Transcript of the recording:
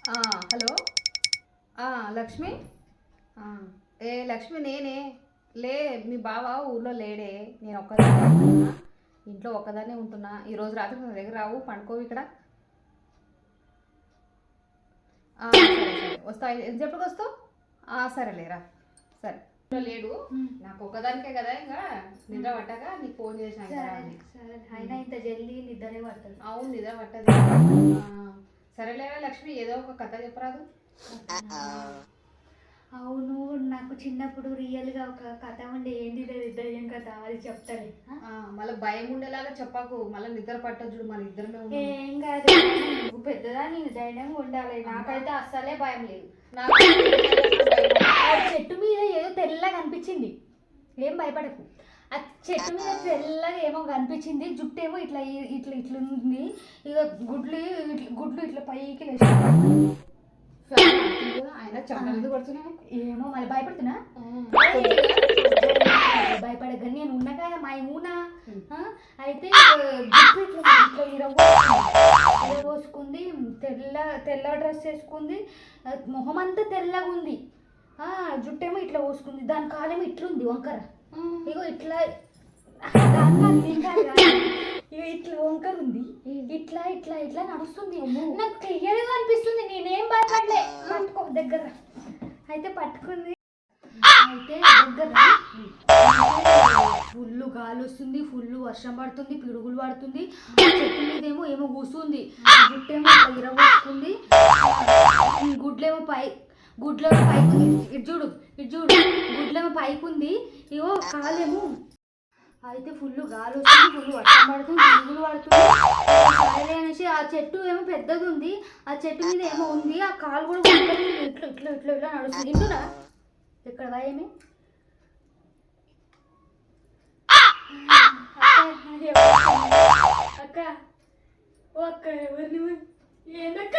Hello. Lakshmi. ఆ, లక్ష్మి నేనే. లే, మీ బావ ఊర్లో లేడే. నేను ఒక్కదాన్నే ఉంటున్నా, ఇంట్లో ఒక్కదాన్నే ఉంటున్నా. ఈరోజు రాత్రి నా దగ్గర రావు, పండుకోవు ఇక్కడ. సరే సరే వస్తా. ఎంతసేపటికి వస్తావు? సరేలేరా. సరే. ఇంట్లో లేడు, నాకు ఒక్కదానికే కదా, ఇంకా నిద్ర పట్టక నీకు ఫోన్ చేసిన. అయినా ఇంత జల్దీ నిద్రే పడుతుంది. అవును, నిద్ర పట్టదు. సరేలేరా లక్ష్మి, ఏదో ఒక కథ చెప్పరాదు. అవును, నాకు చిన్నప్పుడు రియల్గా ఒక కథ ఉండే. ఏంటి దయ్యం కథ, అది చెప్తాను. మళ్ళీ భయం ఉండేలాగా చెప్పకు, మళ్ళీ నిద్ర పట్టదు చూడు, మన ఇద్దరమే ఉన్నాం. ఏం కాదు, నువ్వు పెద్దదా, నేను ధైర్యంగా ఉండాలి. నాకైతే అస్సలే భయం లేదు. నాకు చెట్టు మీద ఏదో తెల్లగా కనిపించింది, ఏం భయపడకు. ఆ చెట్టు మీద తెల్లగా ఏమో కనిపించింది, జుట్టు ఏమో ఇట్లా ఇట్లా ఇట్లా ఉంది. ఇక గుడ్లు ఇట్లా పైకి లేచి ఆయన చాలా కొడుతున్నాయి. ఏమో మళ్ళీ భయపడుతున్నా. భయపడగా నేను ఉన్నా కదా మా ఊనా. అయితే జుట్టు ఇట్లా ఇట్లా ఇరవోసుకుంది, తెల్ల డ్రెస్ వేసుకుంది, మొహం అంతా తెల్లగా ఉంది. జుట్టేమో ఇట్లా పోసుకుంది, దాని కాలేమో ఇట్లుంది వంకర. ఇగో ఇట్లా ఇట్లా వంకర ఉంది, ఇట్లా ఇట్లా ఇట్లా నడుస్తుంది. నాకు క్లియర్గా అనిపిస్తుంది, నేనేం భయపడలే. పట్టుకో దగ్గర. అయితే పట్టుకుంది, అయితే దగ్గర ఫుల్ గాలి వస్తుంది, ఫుల్ వర్షం పడుతుంది, పిడుగులు పడుతుంది. చెట్టు మీద ఏమో కూసుంది, జుట్టేమో ఇట్లా ఇరవోసుకుంది, గుడ్లేమో పైకి ఇటు చూడు గుడ్లేమో పైకి ఉంది. ఇగో కాలేమో. అయితే ఫుల్ గాలి వస్తుంది, ఫుల్ వర్షం పడుతుంది, పిడుగులు పడుతుంది. సరే అనేసి ఆ చెట్టు ఏమో పెద్దది ఉంది, ఆ చెట్టు మీద ఏమో ఉంది, ఆ కాలు కూడా ఇట్లా ఇట్లా ఇట్లా ఇట్లా నడుస్తుంది. ఇంటున్నా ఇక్కడ ఏమి అక్క, ఓ అక్క, ఎవరిని ఏందక్క